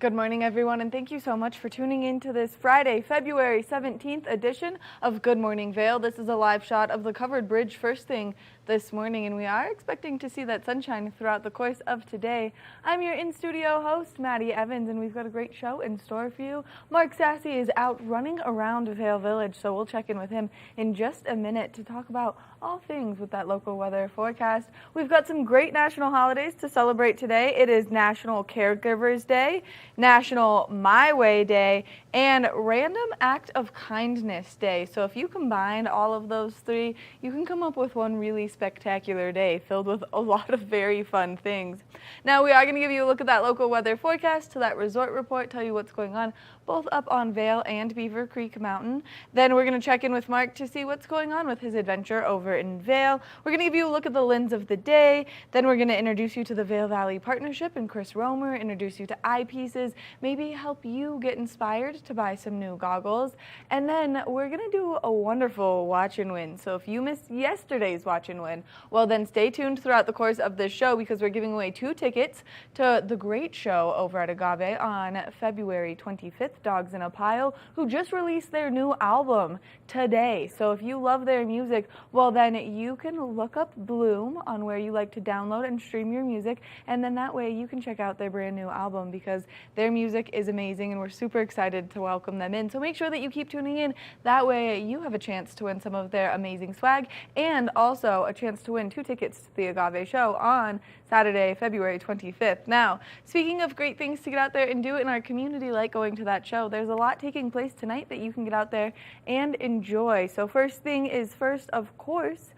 Good morning, everyone, and thank you so much for tuning in to this Friday, February 17th edition of Good Morning Vail. This is a live shot of the covered bridge first thing this morning, and we are expecting to see that sunshine throughout the course of today. I'm your in-studio host, Maddie Evans, and we've got a great show in store for you. Mark Sassy is out running around Vail Village, so we'll check in with him in just a minute to talk about all things with that local weather forecast. We've got some great national holidays to celebrate today. It is National Caregivers Day, National My Way Day, and Random Act of Kindness Day. So if you combine all of those three, you can come up with one really spectacular day filled with a lot of very fun things. Now we are going to give you a look at that local weather forecast, to that resort report, tell you what's going on both up on Vail and Beaver Creek Mountain. Then we're going to check in with Mark to see what's going on with his adventure over in Vail. We're going to give you a look at the lens of the day. Then we're going to introduce you to the Vail Valley Partnership and Chris Romer, introduce you to Eye Pieces, maybe help you get inspired to buy some new goggles. And then we're going to do a wonderful watch and win. So if you missed yesterday's watch and win, well then stay tuned throughout the course of this show, because we're giving away 2 tickets to the great show over at Agave on February 25th. Dogs in a Pile, who just released their new album today. So if you love their music, well then you can look up Bloom on where you like to download and stream your music, and then that way you can check out their brand new album, because their music is amazing and we're super excited to welcome them in. So make sure that you keep tuning in. That way you have a chance to win some of their amazing swag, and also a chance to win 2 tickets to the Agave show on Saturday, February 25th. Now, speaking of great things to get out there and do in our community, like going to that show, there's a lot taking place tonight that you can get out there and enjoy. So first thing is first, of course,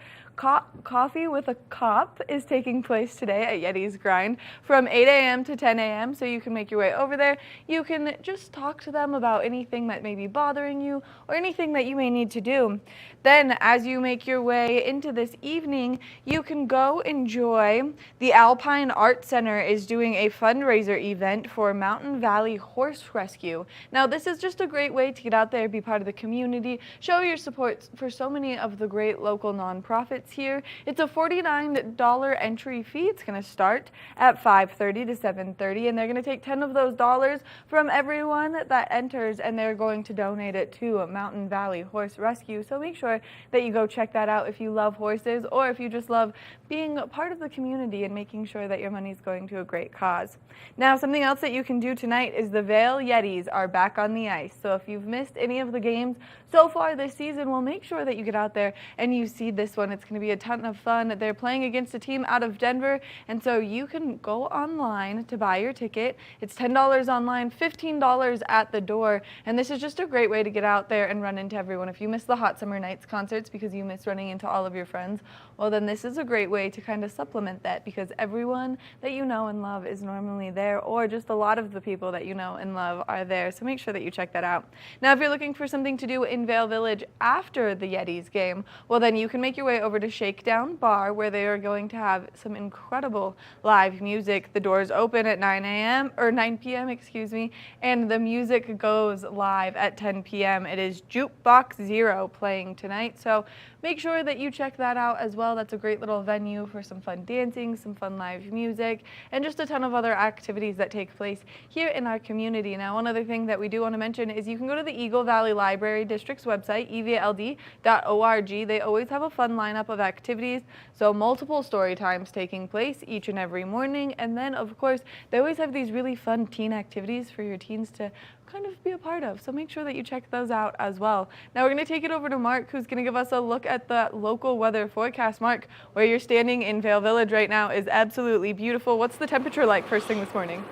Coffee with a Cop is taking place today at Yeti's Grind from 8 a.m. to 10 a.m. So you can make your way over there. You can just talk to them about anything that may be bothering you or anything that you may need to do. Then as you make your way into this evening, you can go enjoy the Alpine Art Center is doing a fundraiser event for Mountain Valley Horse Rescue. Now this is just a great way to get out there, be part of the community, show your support for so many of the great local nonprofits here. It's a $49 entry fee. It's going to start at 5:30 to 7:30, and they're going to take 10 of those dollars from everyone that enters, and they're going to donate it to Mountain Valley Horse Rescue. So make sure that you go check that out if you love horses, or if you just love being a part of the community and making sure that your money is going to a great cause. Now, something else that you can do tonight is the Vail Yetis are back on the ice. So if you've missed any of the games so far this season, well, make sure that you get out there and you see this one. It's going to be a ton of fun. They're playing against a team out of Denver, and so you can go online to buy your ticket. It's $10 online, $15 at the door, and this is just a great way to get out there and run into everyone. If you miss the Hot Summer Nights concerts because you miss running into all of your friends, well then this is a great way to kind of supplement that, because everyone that you know and love is normally there, or just a lot of the people that you know and love are there. So make sure that you check that out. Now if you're looking for something to do in Vail Village after the Yetis game, well then you can make your way over to Shakedown Bar, where they are going to have some incredible live music. The doors open at 9 p.m., excuse me, and the music goes live at 10 p.m. It is Jukebox Zero playing tonight, so make sure that you check that out as well. That's a great little venue for some fun dancing, some fun live music, and just a ton of other activities that take place here in our community. Now, one other thing that we do want to mention is you can go to the Eagle Valley Library District's website, evld.org. They always have a fun lineup of activities, so multiple story times taking place each and every morning, and then of course they always have these really fun teen activities for your teens to kind of be a part of, so make sure that you check those out as well. Now we're going to take it over to Mark, who's going to give us a look at the local weather forecast. Mark, where you're standing in Vail Village right now is absolutely beautiful. What's the temperature like first thing this morning?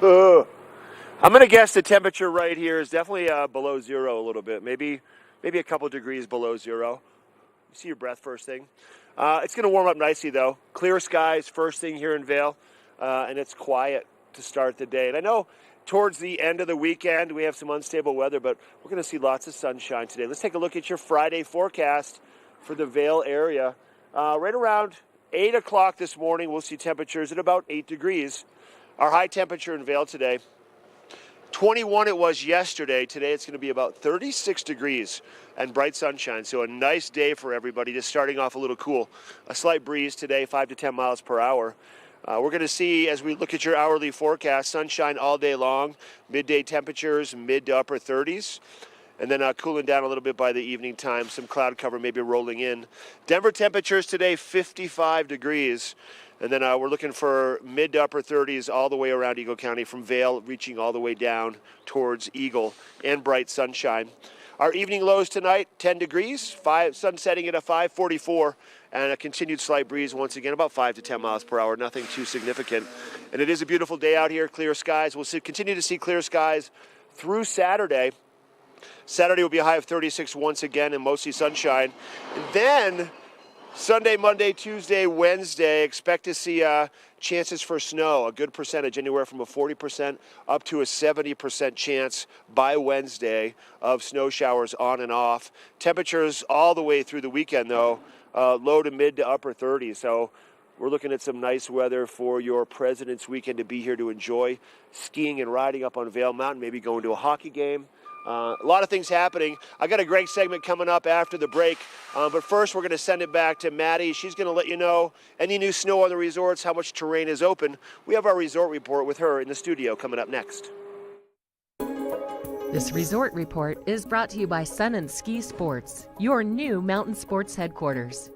I'm going to guess the temperature right here is definitely below zero a little bit, maybe a couple degrees below zero. You see your breath first thing. It's going to warm up nicely though. Clear skies first thing here in Vail, and it's quiet to start the day. And I know towards the end of the weekend we have some unstable weather, but we're going to see lots of sunshine today. Let's take a look at your Friday forecast for the Vail area. Right around 8 o'clock this morning, we'll see temperatures at about 8 degrees. Our high temperature in Vail today, 21 it was yesterday. Today it's going to be about 36 degrees and bright sunshine. So a nice day for everybody, just starting off a little cool. A slight breeze today, 5 to 10 miles per hour. We're going to see, as we look at your hourly forecast, sunshine all day long, midday temperatures mid to upper 30s, and then cooling down a little bit by the evening time, some cloud cover maybe rolling in. Denver temperatures today 55 degrees, and then we're looking for mid to upper 30s all the way around Eagle County, from Vail reaching all the way down towards Eagle, and bright sunshine. Our evening lows tonight, 10 degrees, sun setting at a 5:44, and a continued slight breeze once again, about 5 to 10 miles per hour, nothing too significant. And it is a beautiful day out here, clear skies. We'll continue to see clear skies through Saturday. Saturday will be a high of 36 once again, and mostly sunshine. And then Sunday, Monday, Tuesday, Wednesday, expect to see chances for snow, a good percentage, anywhere from a 40% up to a 70% chance by Wednesday of snow showers on and off. Temperatures all the way through the weekend, though, low to mid to upper 30s. So we're looking at some nice weather for your President's Weekend to be here to enjoy skiing and riding up on Vail Mountain, maybe going to a hockey game. A lot of things happening. I got a great segment coming up after the break, but first we're going to send it back to Maddie. She's going to let you know any new snow on the resorts, how much terrain is open. We have our resort report with her in the studio coming up next. This resort report is brought to you by Sun and Ski Sports, your new mountain sports headquarters.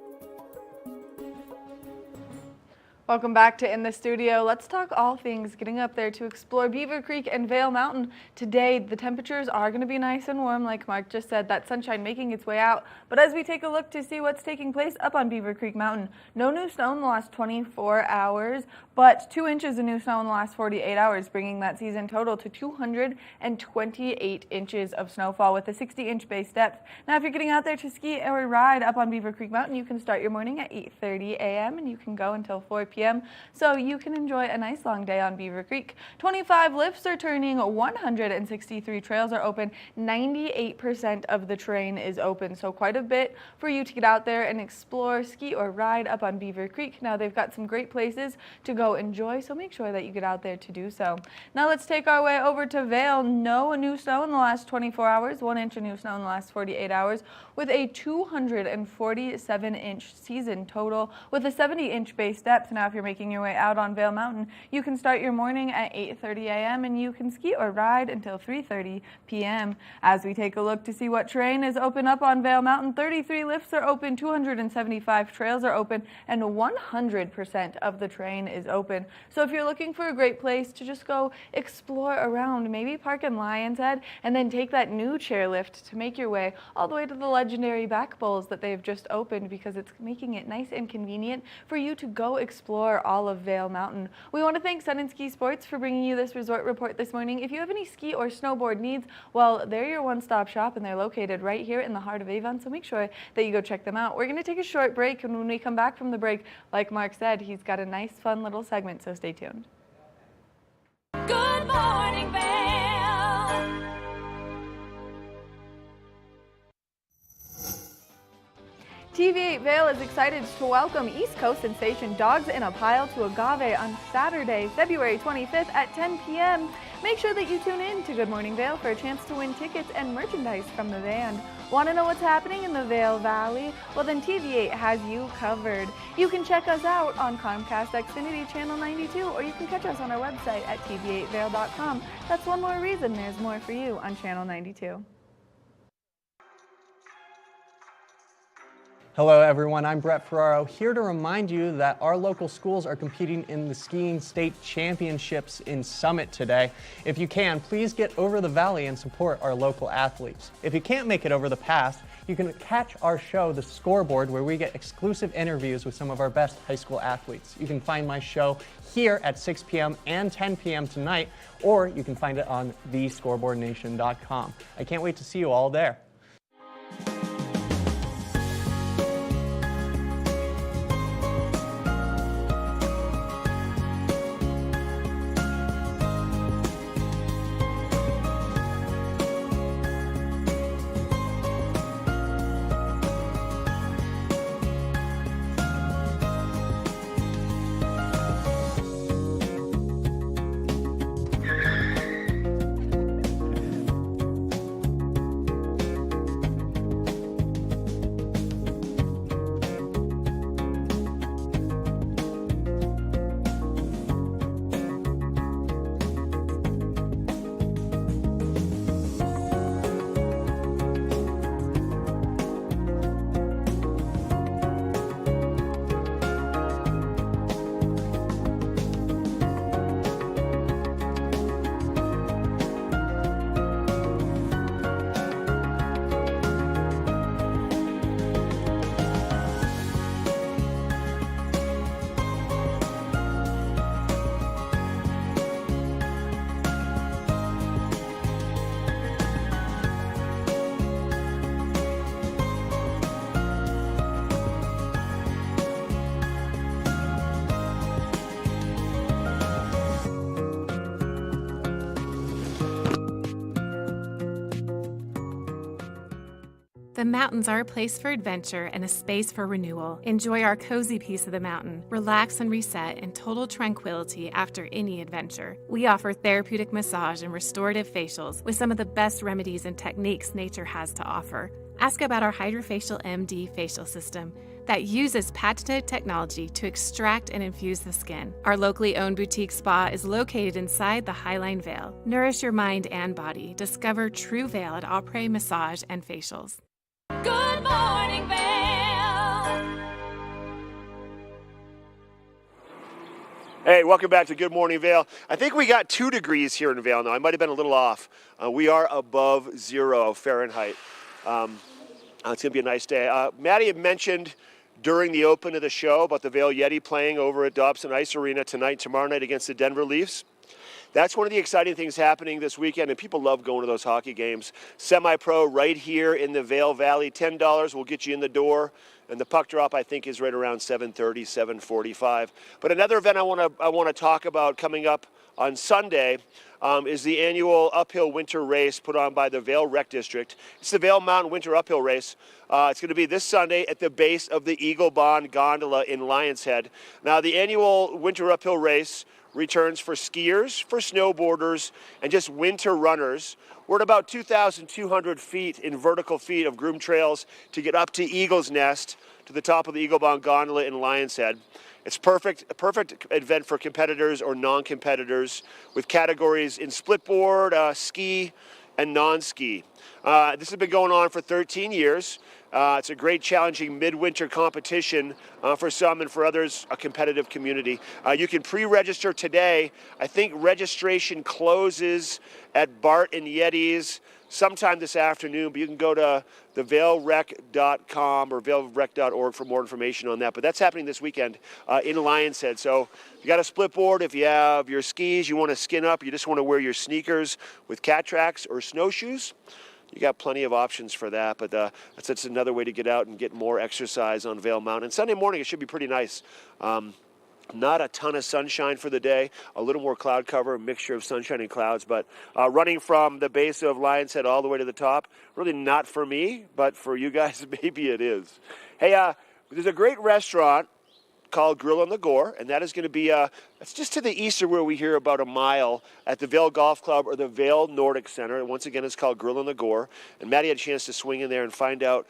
Welcome back to In the Studio. Let's talk all things getting up there to explore Beaver Creek and Vail Mountain. Today, the temperatures are going to be nice and warm, like Mark just said, that sunshine making its way out. But as we take a look to see what's taking place up on Beaver Creek Mountain, no new snow in the last 24 hours, but 2 inches of new snow in the last 48 hours, bringing that season total to 228 inches of snowfall with a 60-inch base depth. Now, if you're getting out there to ski or ride up on Beaver Creek Mountain, you can start your morning at 8:30 a.m. and you can go until 4 p.m. so you can enjoy a nice long day on Beaver Creek. 25 lifts are turning, 163 trails are open, 98% of the terrain is open, so quite a bit for you to get out there and explore, ski or ride up on Beaver Creek. Now, they've got some great places to go enjoy, so make sure that you get out there to do so. Now let's take our way over to Vail. No new snow in the last 24 hours, 1 inch of new snow in the last 48 hours, with a 247-inch season total with a 70-inch base depth. Now, if you're making your way out on Vail Mountain, you can start your morning at 8:30 a.m. and you can ski or ride until 3:30 p.m. As we take a look to see what terrain is open up on Vail Mountain, 33 lifts are open, 275 trails are open, and 100% of the terrain is open. So if you're looking for a great place to just go explore around, maybe park in Lion's Head and then take that new chairlift to make your way all the way to the legendary back bowls that they've just opened, because it's making it nice and convenient for you to go explore all of Vail Mountain. We want to thank Sun and Ski Sports for bringing you this resort report this morning. If you have any ski or snowboard needs, well, they're your one-stop shop and they're located right here in the heart of Avon, so make sure that you go check them out. We're going to take a short break, and when we come back from the break, like Mark said, he's got a nice fun little segment, so stay tuned. Good morning, Vail. TV8 Vail is excited to welcome East Coast sensation Dogs in a Pile to Agave on Saturday, February 25th at 10 p.m. Make sure that you tune in to Good Morning Vail for a chance to win tickets and merchandise from the band. Want to know what's happening in the Vail Valley? Well, then TV8 has you covered. You can check us out on Comcast Xfinity Channel 92, or you can catch us on our website at tv8vail.com. That's one more reason there's more for you on Channel 92. Hello everyone, I'm Brett Ferraro, here to remind you that our local schools are competing in the Skiing State Championships in Summit today. If you can, please get over the valley and support our local athletes. If you can't make it over the pass, you can catch our show, The Scoreboard, where we get exclusive interviews with some of our best high school athletes. You can find my show here at 6 p.m. and 10 p.m. tonight, or you can find it on thescoreboardnation.com. I can't wait to see you all there. The mountains are a place for adventure and a space for renewal. Enjoy our cozy piece of the mountain. Relax and reset in total tranquility after any adventure. We offer therapeutic massage and restorative facials with some of the best remedies and techniques nature has to offer. Ask about our Hydrofacial MD facial system that uses patented technology to extract and infuse the skin. Our locally owned boutique spa is located inside the Highline Vail. Nourish your mind and body. Discover true Vail at Après Massage and Facials. Good morning, Vail. Hey, welcome back to Good Morning Vail. I think we got 2 degrees here in Vail now. I might have been a little off. We are above 0 Fahrenheit. It's going to be a nice day. Maddie had mentioned during the open of the show about the Vail Yeti playing over at Dobson Ice Arena tonight and tomorrow night against the Denver Leafs. That's one of the exciting things happening this weekend, and people love going to those hockey games. Semi-pro right here in the Vail Valley, $10 will get you in the door, and the puck drop I think is right around 7:30, 7:45. But another event I want to talk about coming up on Sunday is the annual uphill winter race put on by the Vail Rec District. It's the Vail Mountain Winter Uphill Race. It's going to be this Sunday at the base of the Eagle Bond Gondola in Lions Head. Now, the annual winter uphill race returns for skiers, for snowboarders, and just winter runners. We're at about 2,200 feet in vertical feet of groomed trails to get up to Eagle's Nest, to the top of the Eagle Bond Gondola in Lions Head. It's a perfect event for competitors or non-competitors with categories in splitboard, ski, and non-ski. This has been going on for 13 years. It's a great challenging midwinter competition for some, and for others a competitive community. You can pre-register today. I think registration closes at Bart and Yeti's sometime this afternoon, but you can go to thevailrec.com or vailrec.org for more information on that. But that's happening this weekend in Lions Head. So if you got a split board, if you have your skis, you want to skin up, you just want to wear your sneakers with cat tracks or snowshoes, you got plenty of options for that. But that's another way to get out and get more exercise on Vail Mountain. And Sunday morning, it should be pretty nice. Not a ton of sunshine for the day, a little more cloud cover, a mixture of sunshine and clouds, but running from the base of Lions Head all the way to the top, really not for me, but for you guys, maybe it is. Hey, there's a great restaurant called Grill on the Gore, and that is going to be, it's just to the east of where we hear about a mile at the Vail Golf Club or the Vail Nordic Center. And once again, it's called Grill on the Gore. And Maddie had a chance to swing in there and find out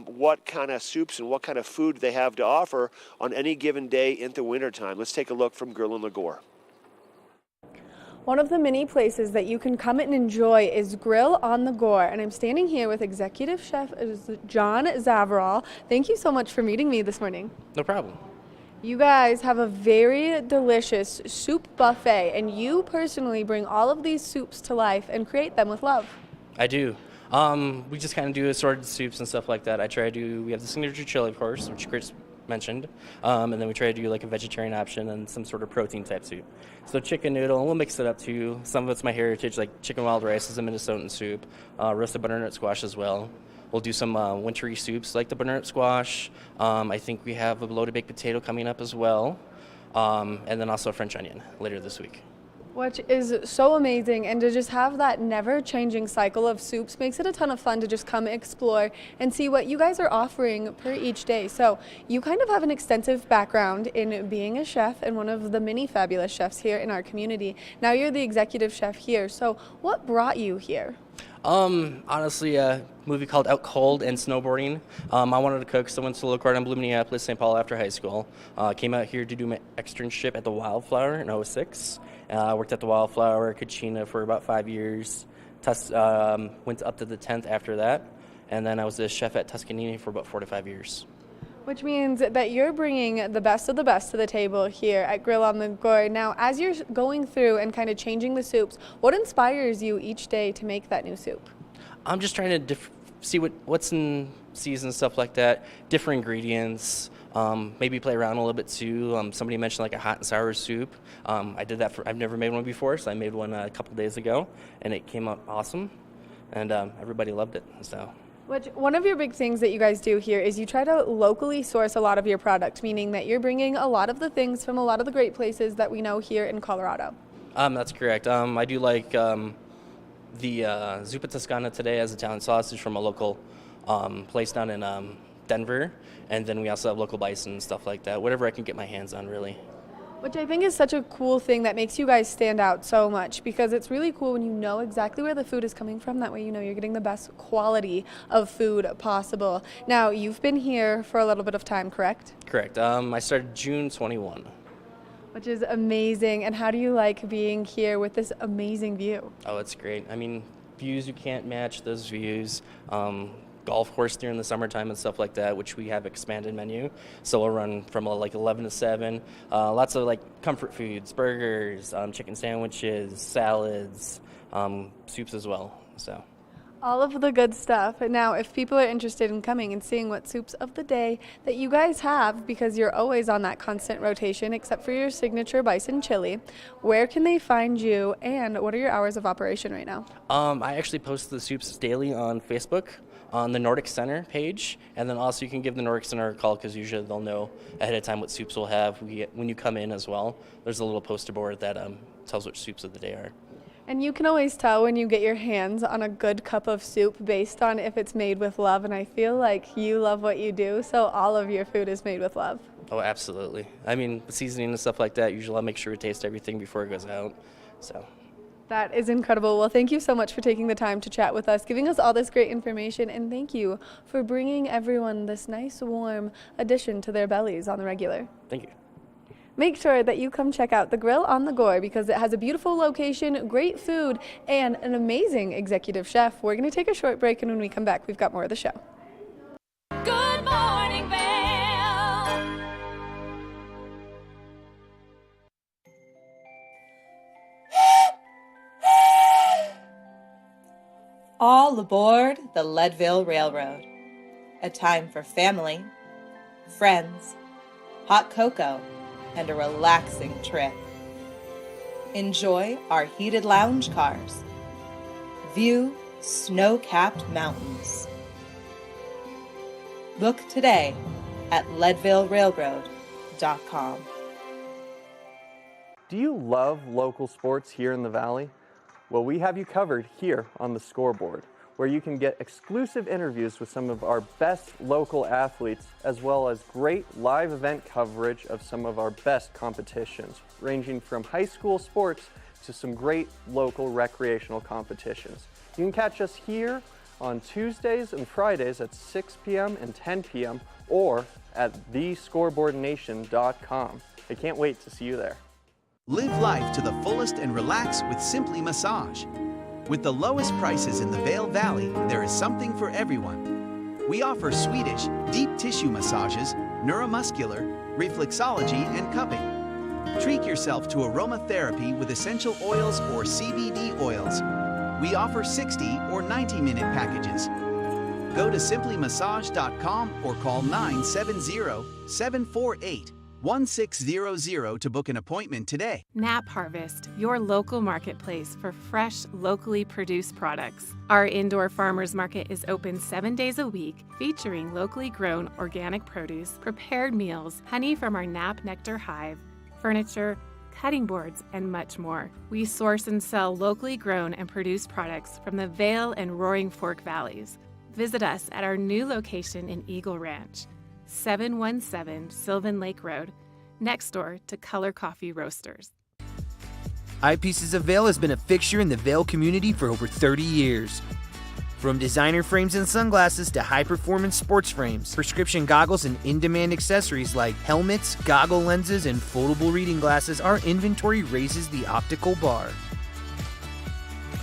what kind of soups and what kind of food they have to offer on any given day in the wintertime. Let's take a look from Grill on the Gore. One of the many places that you can come and enjoy is Grill on the Gore, and I'm standing here with Executive Chef John Zavarol. Thank you so much for meeting me this morning. No problem. You guys have a very delicious soup buffet, and you personally bring all of these soups to life and create them with love. I do. We just kind of do assorted soups and stuff like that. We have the signature chili, of course, which Chris mentioned, and then we try to do like a vegetarian option and some sort of protein type soup. So chicken noodle, and we'll mix it up too. Some of it's my heritage, like chicken wild rice is a Minnesotan soup, roasted butternut squash as well. We'll do some wintry soups like the butternut squash. I think we have a loaded baked potato coming up as well, and then also a French onion later this week. Which is so amazing, and to just have that never-changing cycle of soups makes it a ton of fun to just come explore and see what you guys are offering per each day. So you kind of have an extensive background in being a chef and one of the many fabulous chefs here in our community. Now you're the executive chef here, so what brought you here? Honestly, a movie called Out Cold and snowboarding. I wanted to cook, so I went to the local in Blue, Minneapolis, St. Paul after high school. Came out here to do my externship at the Wildflower in 2006. Worked at the Wildflower, Kachina for about 5 years. Went up to the 10th after that. And then I was a chef at Tuscanini for about 4 to 5 years. Which means that you're bringing the best of the best to the table here at Grill on the Gore. Now, as you're going through and kind of changing the soups, what inspires you each day to make that new soup? I'm just trying to see what's in season, stuff like that, different ingredients, maybe play around a little bit too. Somebody mentioned like a hot and sour soup. I did that I've never made one before, so I made one a couple days ago, and it came out awesome, and everybody loved it. So. One of your big things that you guys do here is you try to locally source a lot of your product, meaning that you're bringing a lot of the things from a lot of the great places that we know here in Colorado. That's correct. I do like the Zuppa Toscana today as Italian sausage from a local place down in Denver, and then we also have local bison and stuff like that. Whatever I can get my hands on, really. Which I think is such a cool thing that makes you guys stand out so much, because it's really cool when you know exactly where the food is coming from. That way you know you're getting the best quality of food possible. Now, you've been here for a little bit of time, correct? Correct. I started June 21. Which is amazing. And how do you like being here with this amazing view? Oh, it's great. I mean, views, you can't match those views. Golf course during the summertime and stuff like that, which we have expanded menu. So we'll run from like 11 to 7. Lots of like comfort foods, burgers, chicken sandwiches, salads, soups as well. So All of the good stuff. Now, if people are interested in coming and seeing what soups of the day that you guys have, because you're always on that constant rotation, except for your signature bison chili, where can they find you, and what are your hours of operation right now? I actually post the soups daily on Facebook on the Nordic Center page, and then also you can give the Nordic Center a call, because usually they'll know ahead of time what soups we'll have when you come in as well. There's a little poster board that tells which soups of the day are. And you can always tell when you get your hands on a good cup of soup based on if it's made with love, and I feel like you love what you do, so all of your food is made with love. Oh, absolutely. I mean, the seasoning and stuff like that, usually I'll make sure to taste everything before it goes out. So That is incredible. Well, thank you so much for taking the time to chat with us, giving us all this great information, and thank you for bringing everyone this nice, warm addition to their bellies on the regular. thank you. Make sure that you come check out the Grill on the Gore, because it has a beautiful location, great food, and an amazing executive chef. We're going to take a short break, and when we come back, we've got more of the show. Good morning, Vail. All aboard the Leadville Railroad. A time for family, friends, hot cocoa, and a relaxing trip. Enjoy our heated lounge cars. View snow-capped mountains. Book today at leadvillerailroad.com. Do you love local sports here in the Valley? Well, we have you covered here on the Scoreboard, where you can get exclusive interviews with some of our best local athletes, as well as great live event coverage of some of our best competitions, ranging from high school sports to some great local recreational competitions. You can catch us here on Tuesdays and Fridays at 6 p.m. and 10 p.m. or at thescoreboardnation.com. I can't wait to see you there. Live life to the fullest and relax with Simply Massage. With the lowest prices in the Vail Valley, there is something for everyone. We offer Swedish, deep tissue massages, neuromuscular, reflexology, and cupping. Treat yourself to aromatherapy with essential oils or CBD oils. We offer 60 or 90-minute packages. Go to simplymassage.com or call 970-748-1600 to book an appointment today. Nap Harvest, your local marketplace for fresh, locally produced products. Our indoor farmers market is open 7 days a week, featuring locally grown organic produce, prepared meals, honey from our Nap Nectar hive, furniture, cutting boards, and much more. We source and sell locally grown and produced products from the Vail and Roaring Fork valleys. Visit us at our new location in Eagle Ranch, 717 Sylvan Lake Road, next door to Color Coffee Roasters. Eye Pieces of Vail has been a fixture in the Vail community for over 30 years. From designer frames and sunglasses to high-performance sports frames, prescription goggles, and in-demand accessories like helmets, goggle lenses, and foldable reading glasses, our inventory raises the optical bar.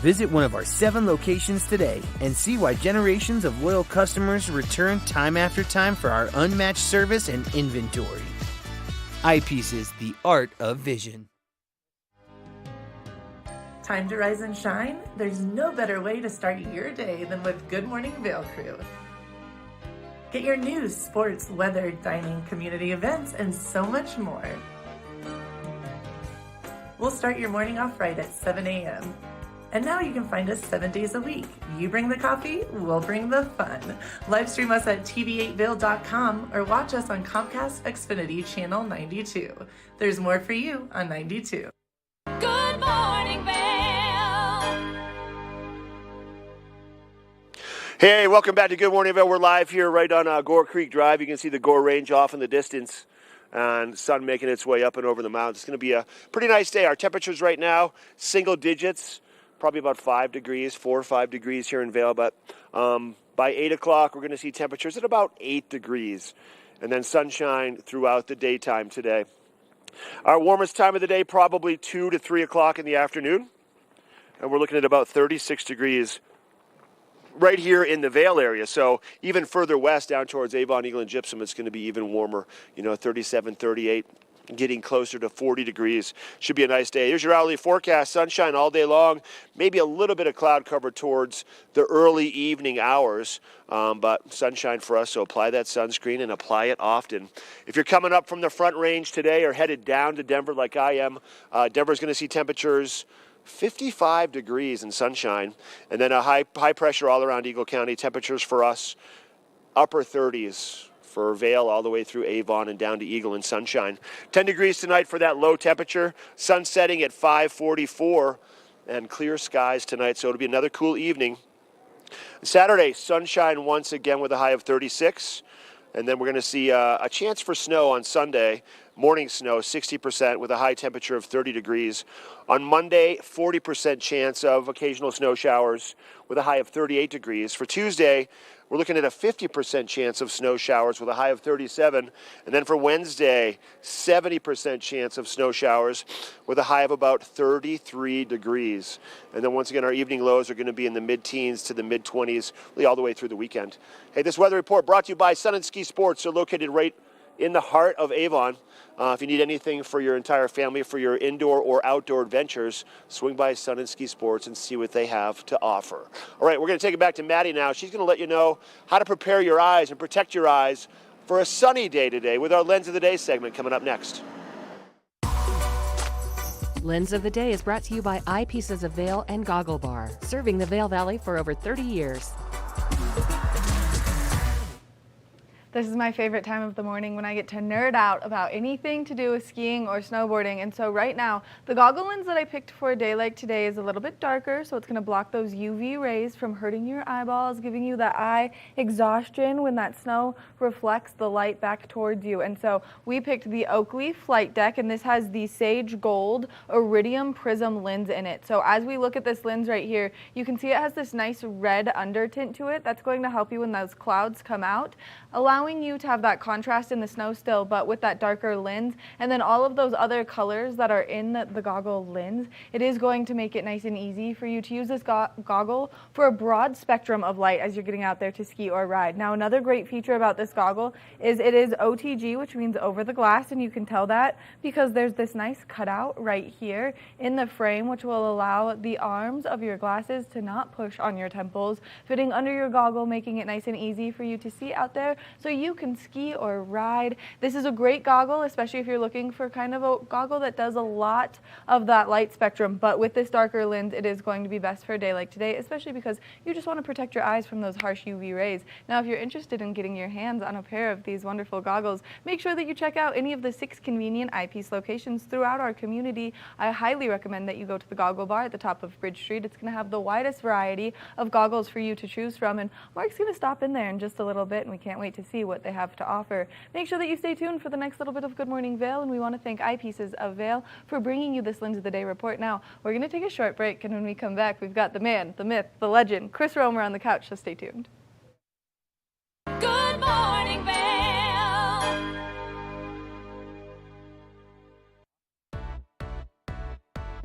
Visit one of our 7 locations today and see why generations of loyal customers return time after time for our unmatched service and inventory. Eye Pieces, the art of vision. Time to rise and shine? There's no better way to start your day than with Good Morning Vail Crew. Get your news, sports, weather, dining, community events, and so much more. We'll start your morning off right at 7 a.m. And now you can find us 7 days a week. You bring the coffee, we'll bring the fun. Live stream us at tv8vail.com or watch us on Comcast Xfinity Channel 92. There's more for you on 92. Good morning, Vail. Hey, welcome back to Good Morning Vail. We're live here right on Gore Creek Drive. You can see the Gore Range off in the distance and sun making its way up and over the mountains. It's going to be a pretty nice day. Our temperatures right now, single digits, probably about 5 degrees, 4 or 5 degrees here in Vail. But by 8 o'clock, we're going to see temperatures at about 8 degrees. And then sunshine throughout the daytime today. Our warmest time of the day, probably 2 to 3 o'clock in the afternoon. And we're looking at about 36 degrees right here in the Vail area. So even further west down towards Avon, Eagle, and Gypsum, it's going to be even warmer, 37, 38, getting closer to 40 degrees. Should be a nice day. Here's your hourly forecast. Sunshine all day long, maybe a little bit of cloud cover towards the early evening hours, but sunshine for us, so apply that sunscreen and apply it often. If you're coming up from the Front Range today or headed down to Denver like I am, Denver's going to see temperatures 55 degrees and sunshine, and then a high pressure all around Eagle County. Temperatures for us upper 30s for Vail all the way through Avon and down to Eagle and sunshine. 10 degrees tonight for that low temperature. Sun setting at 5:44 and clear skies tonight, so it'll be another cool evening. Saturday, sunshine once again with a high of 36. And then we're going to see a chance for snow on Sunday. Morning snow, 60% with a high temperature of 30 degrees. On Monday, 40% chance of occasional snow showers with a high of 38 degrees. For Tuesday, we're looking at a 50% chance of snow showers with a high of 37. And then for Wednesday, 70% chance of snow showers with a high of about 33 degrees. And then once again, our evening lows are going to be in the mid-teens to the mid-20s, really all the way through the weekend. Hey, this weather report brought to you by Sun and Ski Sports. They're located right in the heart of Avon. If you need anything for your entire family, for your indoor or outdoor adventures, swing by Sun and Ski Sports and see what they have to offer. All right, we're going to take it back to Maddie now. She's going to let you know how to prepare your eyes and protect your eyes for a sunny day today with our Lens of the Day segment coming up next. Lens of the Day is brought to you by Eye Pieces of Vail and Goggle Bar, serving the Vail Valley for over 30 years. This is my favorite time of the morning when I get to nerd out about anything to do with skiing or snowboarding. And so right now, the goggle lens that I picked for a day like today is a little bit darker, so it's going to block those UV rays from hurting your eyeballs, giving you that eye exhaustion when that snow reflects the light back towards you. And so we picked the Oakley Flight Deck, and this has the Sage Gold Iridium Prism lens in it. So as we look at this lens right here, you can see it has this nice red undertint to it. That's going to help you when those clouds come out, allowing you to have that contrast in the snow still, but with that darker lens, and then all of those other colors that are in the goggle lens, it is going to make it nice and easy for you to use this goggle for a broad spectrum of light as you're getting out there to ski or ride. Now, another great feature about this goggle is it is OTG, which means over the glass, and you can tell that because there's this nice cutout right here in the frame, which will allow the arms of your glasses to not push on your temples, fitting under your goggle, making it nice and easy for you to see out there so you can ski or ride. This is a great goggle, especially if you're looking for kind of a goggle that does a lot of that light spectrum, but with this darker lens, it is going to be best for a day like today, especially because you just want to protect your eyes from those harsh UV rays. Now, if you're interested in getting your hands on a pair of these wonderful goggles, make sure that you check out any of the 6 convenient eyepiece locations throughout our community. I highly recommend that you go to the Goggle Bar at the top of Bridge Street. It's going to have the widest variety of goggles for you to choose from, and Mark's going to stop in there in just a little bit, and we can't wait to see what they have to offer. Make sure that you stay tuned for the next little bit of Good Morning Vail, and we want to thank Eye Pieces of Vail for bringing you this Lens of the Day report. Now, we're going to take a short break, and when we come back, we've got the man, the myth, the legend, Chris Romer on the couch, so stay tuned. Good morning, Vail.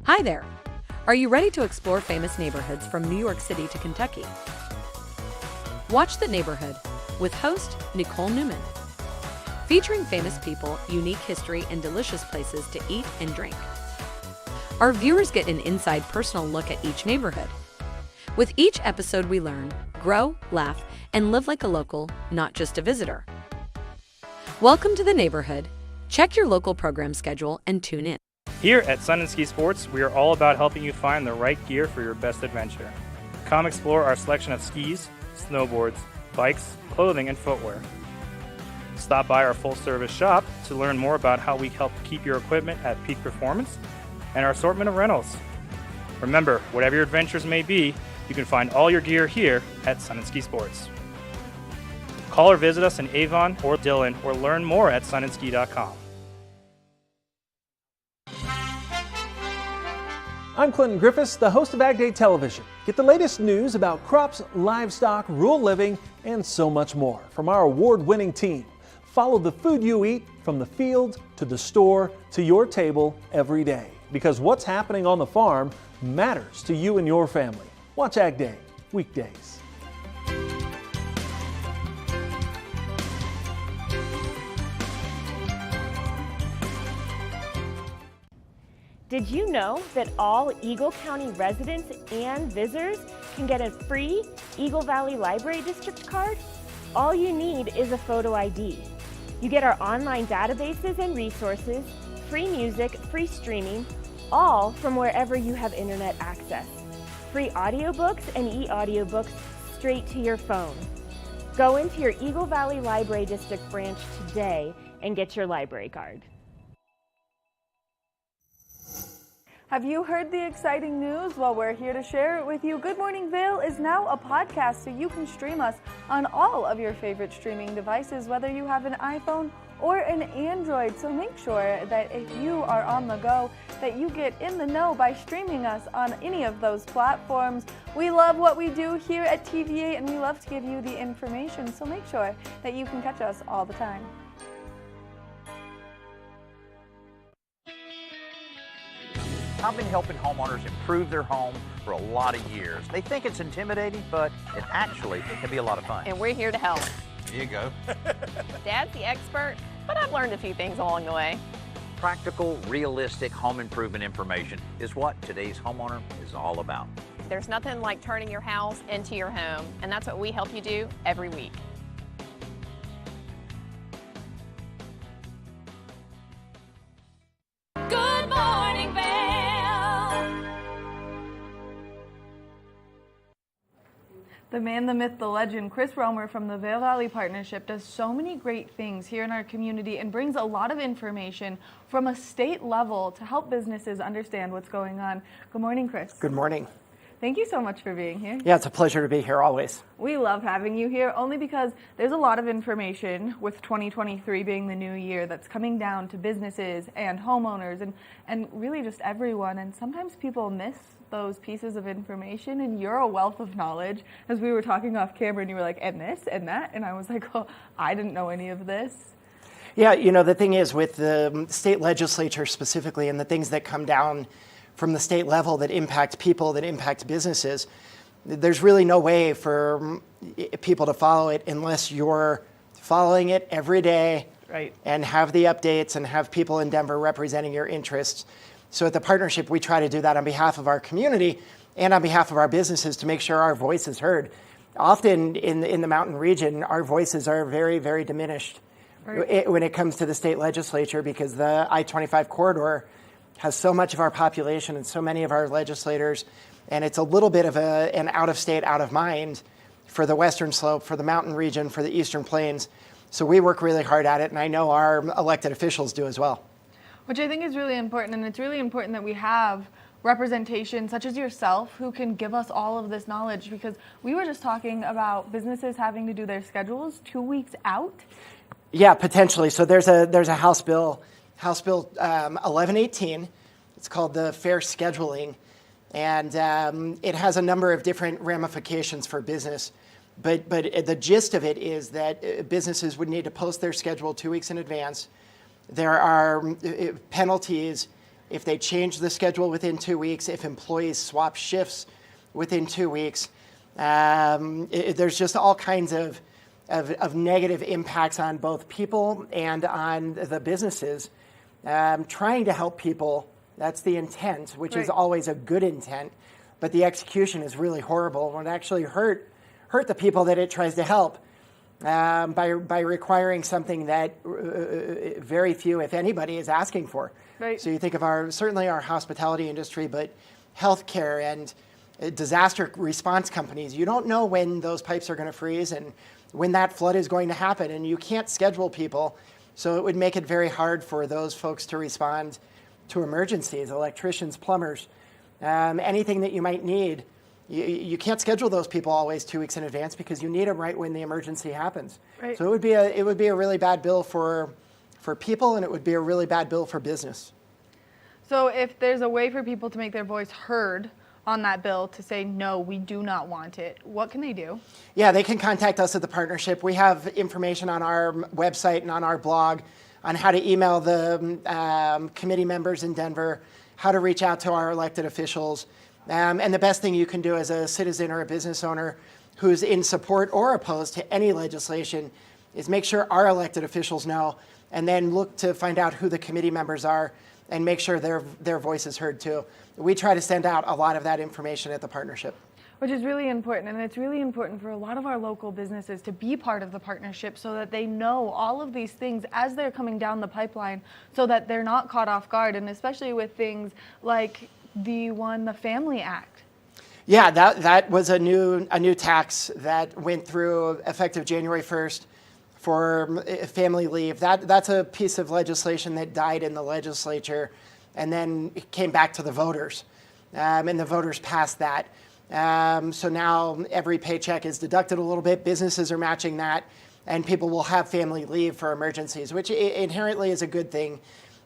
Hi there. Are you ready to explore famous neighborhoods from New York City to Kentucky? Watch The Neighborhood with host Nicole Newman. Featuring famous people, unique history, and delicious places to eat and drink. Our viewers get an inside personal look at each neighborhood. With each episode we learn, grow, laugh, and live like a local, not just a visitor. Welcome to The Neighborhood. Check your local program schedule and tune in. Here at Sun and Ski Sports, we are all about helping you find the right gear for your best adventure. Come explore our selection of skis, snowboards, bikes, clothing, and footwear. Stop by our full-service shop to learn more about how we help keep your equipment at peak performance and our assortment of rentals. Remember, whatever your adventures may be, You can find all your gear here at Sun & Ski Sports. Call or visit us in Avon or Dillon or learn more at sunandski.com. I'm Clinton Griffiths, the host of Ag Day Television. Get the latest news about crops, livestock, rural living, and so much more from our award-winning team. Follow the food you eat from the field to the store to your table every day, because what's happening on the farm matters to you and your family. Watch Ag Day weekdays. Did you know that all Eagle County residents and visitors can get a free Eagle Valley Library District card? All you need is a photo ID. You get our online databases and resources, free music, free streaming, all from wherever you have internet access. Free audiobooks and e-audiobooks straight to your phone. Go into your Eagle Valley Library District branch today and get your library card. Have you heard the exciting news? Well, we're here to share it with you. Good Morning Vail is now a podcast, so you can stream us on all of your favorite streaming devices, whether you have an iPhone or an Android. So make sure that if you are on the go, that you get in the know by streaming us on any of those platforms. We love what we do here at TVA, and we love to give you the information, so make sure that you can catch us all the time. I've been helping homeowners improve their home for a lot of years. They think it's intimidating, but it actually can be a lot of fun. And we're here to help. Here you go. Dad's the expert, but I've learned a few things along the way. Practical, realistic home improvement information is what today's homeowner is all about. There's nothing like turning your house into your home, and that's what we help you do every week. Good morning, Vail. The man, the myth, the legend, Chris Romer from the Vail Valley Partnership does so many great things here in our community and brings a lot of information from a state level to help businesses understand what's going on. Good morning, Chris. Good morning. Thank you so much for being here. Yeah, it's a pleasure to be here always. We love having you here only because there's a lot of information with 2023 being the new year that's coming down to businesses and homeowners and really just everyone. And sometimes people miss those pieces of information, and you're a wealth of knowledge. As we were talking off camera and you were like, and this and that, and I was like, oh, I didn't know any of this. Yeah, you know, the thing is with the state legislature specifically and the things that come down from the state level that impact people, that impact businesses, there's really no way for people to follow it unless you're following it every day, right, and have the updates and have people in Denver representing your interests. So at the partnership, we try to do that on behalf of our community and on behalf of our businesses to make sure our voice is heard. Often in the mountain region, our voices are very, very diminished when it comes to the state legislature, because the I-25 corridor has so much of our population and so many of our legislators, and it's a little bit of an out-of-state, out-of-mind for the western slope, for the mountain region, for the eastern plains. So we work really hard at it, and I know our elected officials do as well. Which I think is really important, and it's really important that we have representation such as yourself who can give us all of this knowledge, because we were just talking about businesses having to do their schedules 2 weeks out. Yeah, potentially. So there's a House Bill 1118. It's called the Fair Scheduling, and it has a number of different ramifications for business. But the gist of it is that businesses would need to post their schedule 2 weeks in advance. There are penalties if they change the schedule within 2 weeks, if employees swap shifts within 2 weeks. There's just all kinds of negative impacts on both people and on the businesses. Trying to help people, that's the intent, which is always a good intent, but the execution is really horrible. It actually hurt the people that it tries to help. By requiring something that very few, if anybody, is asking for. Right. So you think of certainly our hospitality industry, but healthcare and disaster response companies. You don't know when those pipes are going to freeze and when that flood is going to happen, and you can't schedule people. So it would make it very hard for those folks to respond to emergencies, electricians, plumbers, anything that you might need you can't schedule those people always 2 weeks in advance because you need them right when the emergency happens. Right. So it would be a really bad bill for people, and it would be a really bad bill for business. So if there's a way for people to make their voice heard on that bill to say, no, we do not want it, what can they do? Yeah, they can contact us at the partnership. We have information on our website and on our blog on how to email the committee members in Denver, how to reach out to our elected officials. And the best thing you can do as a citizen or a business owner who's in support or opposed to any legislation is make sure our elected officials know, and then look to find out who the committee members are and make sure their voice is heard too. We try to send out a lot of that information at the partnership. Which is really important, and it's really important for a lot of our local businesses to be part of the partnership so that they know all of these things as they're coming down the pipeline so that they're not caught off guard, and especially with things like the Family Act. Yeah, that was a new tax that went through effective January 1st for family leave. That's a piece of legislation that died in the legislature and then it came back to the voters, and the voters passed that. So now every paycheck is deducted a little bit. Businesses are matching that, and people will have family leave for emergencies, which inherently is a good thing.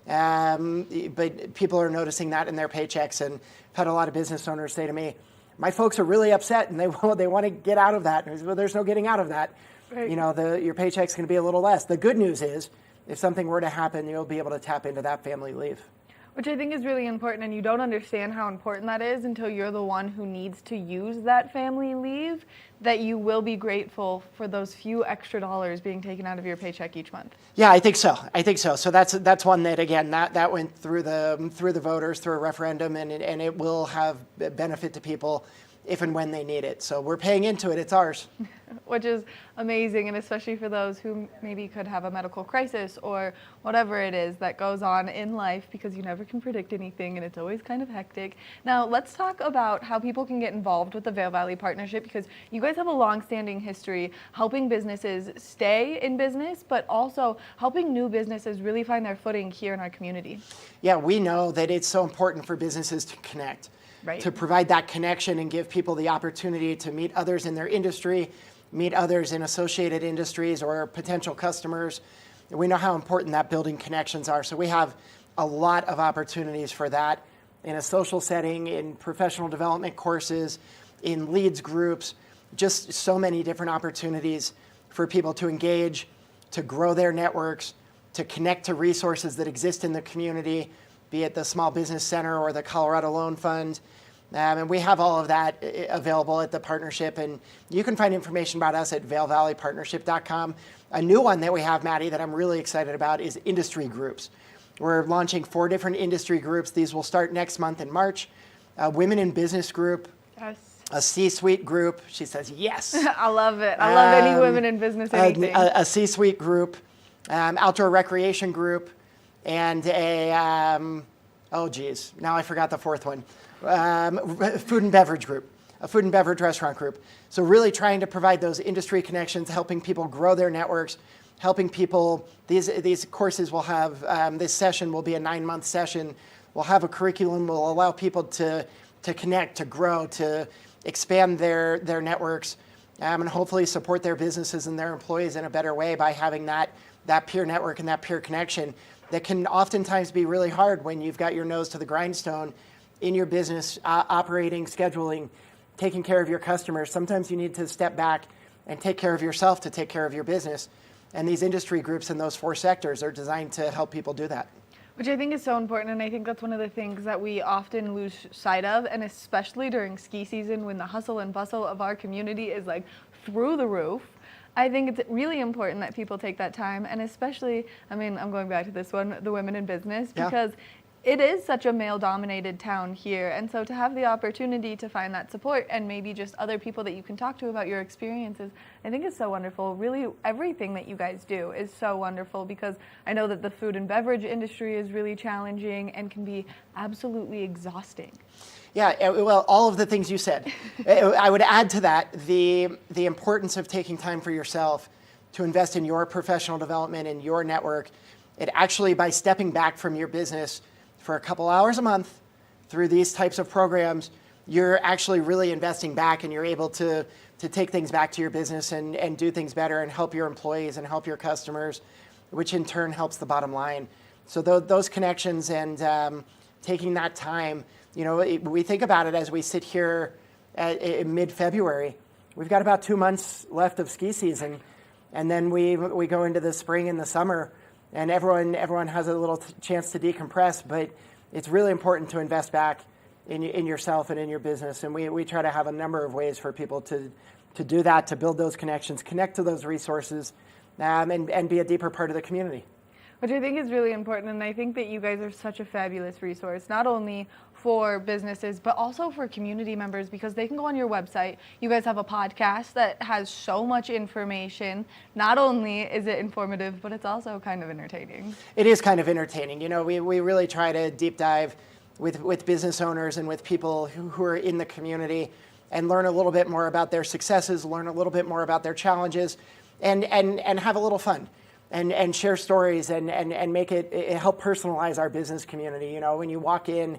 But people are noticing that in their paychecks, and I've had a lot of business owners say to me, my folks are really upset and they want to get out of that. And I said, well, there's no getting out of that. Right. Your paycheck's going to be a little less. The good news is, if something were to happen, you'll be able to tap into that family leave. Which I think is really important, and you don't understand how important that is until you're the one who needs to use that family leave, that you will be grateful for those few extra dollars being taken out of your paycheck each month. Yeah, I think so. So that's one that, again, that went through the voters, through a referendum, and it will have benefit to people if and when they need it. So we're paying into it. It's ours. Which is amazing, and especially for those who maybe could have a medical crisis or whatever it is that goes on in life, because you never can predict anything and it's always kind of hectic. Now let's talk about how people can get involved with the Vail Valley Partnership, because you guys have a long-standing history helping businesses stay in business, but also helping new businesses really find their footing here in our community. Yeah, we know that it's so important for businesses to connect. Right. To provide that connection and give people the opportunity to meet others in their industry, meet others in associated industries or potential customers. We know how important that building connections are. So we have a lot of opportunities for that in a social setting, in professional development courses, in leads groups, just so many different opportunities for people to engage, to grow their networks, to connect to resources that exist in the community, be it the Small Business Center or the Colorado Loan Fund. And we have all of that available at the partnership. And you can find information about us at vailvalleypartnership.com. A new one that we have, Maddie, that I'm really excited about is industry groups. We're launching 4 different industry groups. These will start next month in March. A Women in Business group. Yes. A C-suite group. She says yes. I love it. I love any women in business, anything. A C-suite group, outdoor recreation group, and a, oh geez, now I forgot the fourth one. Food and beverage group, a food and beverage restaurant group. So really trying to provide those industry connections, helping people grow their networks, helping people, these courses will have, this session will be a 9-month session. We'll have a curriculum, will allow people to connect, to grow, to expand their networks, and hopefully support their businesses and their employees in a better way by having that peer network and that peer connection that can oftentimes be really hard when you've got your nose to the grindstone in your business, operating, scheduling, taking care of your customers. Sometimes you need to step back and take care of yourself to take care of your business. And these industry groups in those 4 sectors are designed to help people do that. Which I think is so important, and I think that's one of the things that we often lose sight of, and especially during ski season when the hustle and bustle of our community is like through the roof. I think it's really important that people take that time, and especially, I'm going back to this one, the women in business, because it is such a male-dominated town here, and so to have the opportunity to find that support and maybe just other people that you can talk to about your experiences, I think is so wonderful. Really, everything that you guys do is so wonderful, because I know that the food and beverage industry is really challenging and can be absolutely exhausting. Yeah, well, all of the things you said. I would add to that the importance of taking time for yourself to invest in your professional development and your network. It actually, by stepping back from your business for a couple hours a month through these types of programs, you're actually really investing back, and you're able to take things back to your business and do things better and help your employees and help your customers, which in turn helps the bottom line. So those connections and taking that time, we think about it as we sit here in mid-February. We've got about 2 months left of ski season, and then we go into the spring and the summer, and everyone has a little chance to decompress. But it's really important to invest back in yourself and in your business, and we try to have a number of ways for people to do that, to build those connections, connect to those resources, and be a deeper part of the community. Which I think is really important, and I think that you guys are such a fabulous resource, not only for businesses, but also for community members, because they can go on your website. You guys have a podcast that has so much information. Not only is it informative, but it's also kind of entertaining. It is kind of entertaining. We really try to deep dive with business owners and with people who are in the community and learn a little bit more about their successes, learn a little bit more about their challenges, and have a little fun. And share stories and make it help personalize our business community. When you walk in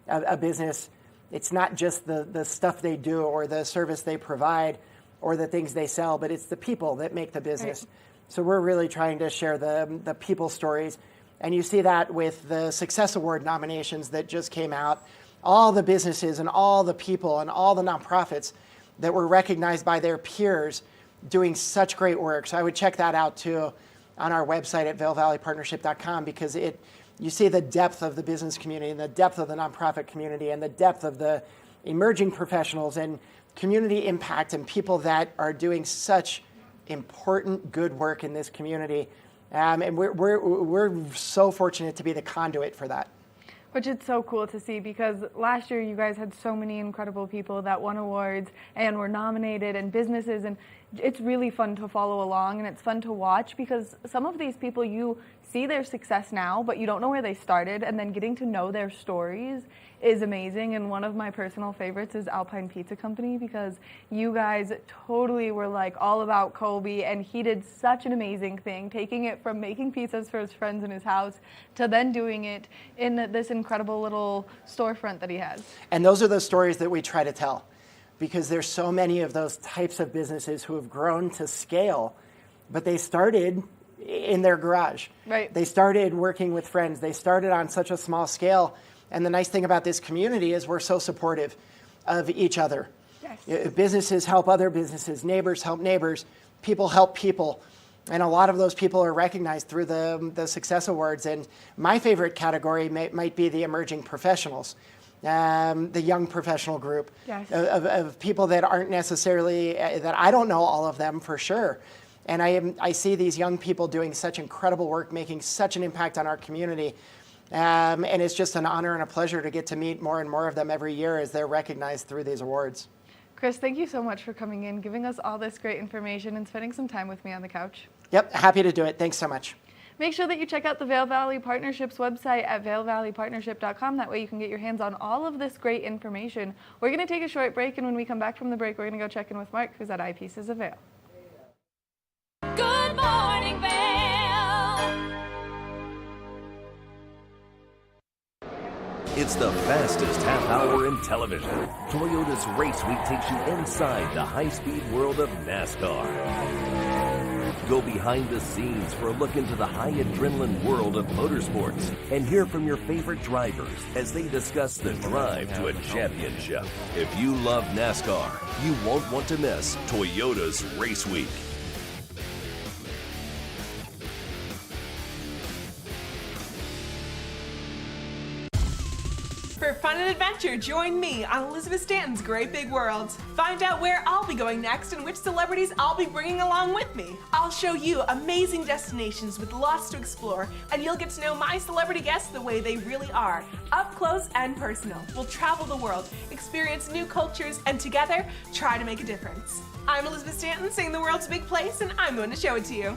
a business, it's not just the stuff they do or the service they provide or the things they sell, but it's the people that make the business. Right. So we're really trying to share the people stories. And you see that with the Success Award nominations that just came out. All the businesses and all the people and all the nonprofits that were recognized by their peers doing such great work. So I would check that out too on our website at vailvalleypartnership.com, because you see the depth of the business community and the depth of the nonprofit community and the depth of the emerging professionals and community impact and people that are doing such important good work in this community. And we're so fortunate to be the conduit for that. Which is so cool to see, because last year you guys had so many incredible people that won awards and were nominated, and businesses, and it's really fun to follow along, and it's fun to watch, because some of these people, you see their success now, but you don't know where they started, and then getting to know their stories is amazing. And one of my personal favorites is Alpine Pizza Company, because you guys totally were like all about Kobe, and he did such an amazing thing, taking it from making pizzas for his friends in his house to then doing it in this incredible little storefront that he has. And those are the stories that we try to tell, because there's so many of those types of businesses who have grown to scale, but they started in their garage. Right. They started working with friends. They started on such a small scale. And the nice thing about this community is we're so supportive of each other. Yes. Businesses help other businesses, neighbors help neighbors, people help people. And a lot of those people are recognized through the Success Awards. And my favorite category might be the emerging professionals, the young professional group. Yes. of people that aren't necessarily, that I don't know all of them for sure. And I see these young people doing such incredible work, making such an impact on our community. And it's just an honor and a pleasure to get to meet more and more of them every year as they're recognized through these awards. Chris, thank you so much for coming in, giving us all this great information, and spending some time with me on the couch. Yep, happy to do it. Thanks so much. Make sure that you check out the Vail Valley Partnership's website at vailvalleypartnership.com. That way you can get your hands on all of this great information. We're going to take a short break, and when we come back from the break, we're going to go check in with Mark, who's at Eye Pieces of Vail. Good morning, Vail. It's the fastest half hour in television. Toyota's Race Week takes you inside the high-speed world of NASCAR. Go behind the scenes for a look into the high adrenaline world of motorsports and hear from your favorite drivers as they discuss the drive to a championship. If you love NASCAR, you won't want to miss Toyota's Race Week. For fun and adventure, join me on Elizabeth Stanton's Great Big World. Find out where I'll be going next and which celebrities I'll be bringing along with me. I'll show you amazing destinations with lots to explore, and you'll get to know my celebrity guests the way they really are, up close and personal. We'll travel the world, experience new cultures, and together, try to make a difference. I'm Elizabeth Stanton, saying the world's a big place, and I'm going to show it to you.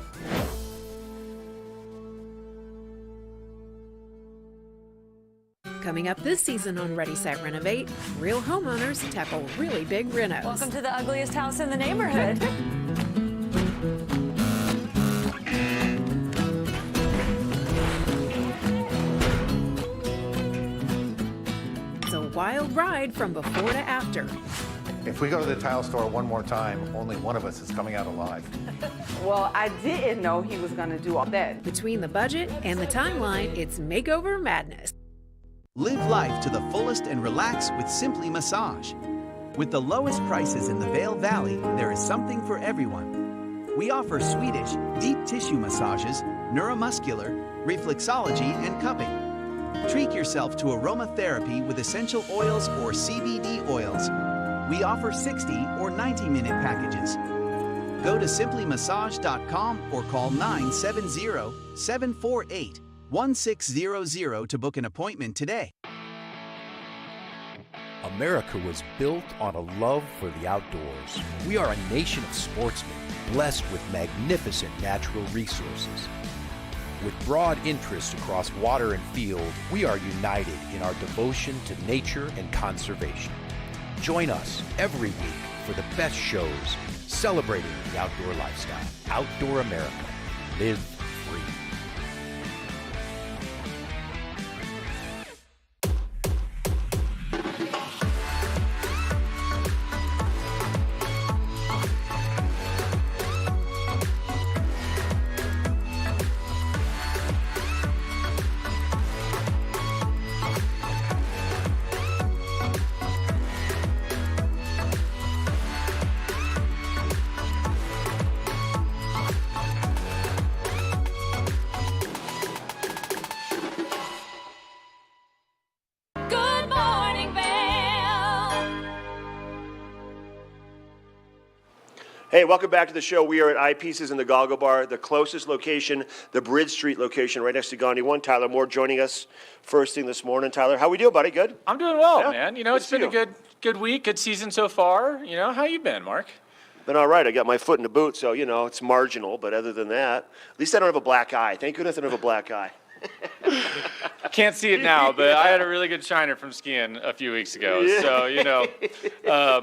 Coming up this season on Ready, Set, Renovate, real homeowners tackle really big renos. Welcome to the ugliest house in the neighborhood. It's a wild detailed ride from before to after. If we go to the tile store one more time, only one of us is coming out alive. Well, I didn't know he was going to do all that. Between the budget and the timeline, it's makeover madness. Live life to the fullest and relax with Simply Massage. With the lowest prices in the Vail Valley, there is something for everyone. We offer Swedish, deep tissue massages, neuromuscular, reflexology, and cupping. Treat yourself to aromatherapy with essential oils or CBD oils. We offer 60 or 90-minute packages. Go to simplymassage.com or call 970-748-1600 to book an appointment today. America was built on a love for the outdoors. We are a nation of sportsmen, blessed with magnificent natural resources. With broad interests across water and field, we are united in our devotion to nature and conservation. Join us every week for the best shows celebrating the outdoor lifestyle. Outdoor America. Live free. Good morning, Vail. Hey, welcome back to the show. We are at Eye Pieces in the Goggle Bar, the closest location, the Bridge Street location, right next to Gandhi 1. Tyler Moore joining us first thing this morning. Tyler, how we doing, buddy? Good? I'm doing well, Yeah? man. You know, Good it's to been see a good week, good season so far. You know, how you been, Mark? Been all right. I got my foot in the boot, so, it's marginal. But other than that, at least I don't have a black eye. Thank goodness I don't have a black eye. Can't see it now, but I had a really good shiner from skiing a few weeks ago. Yeah. So,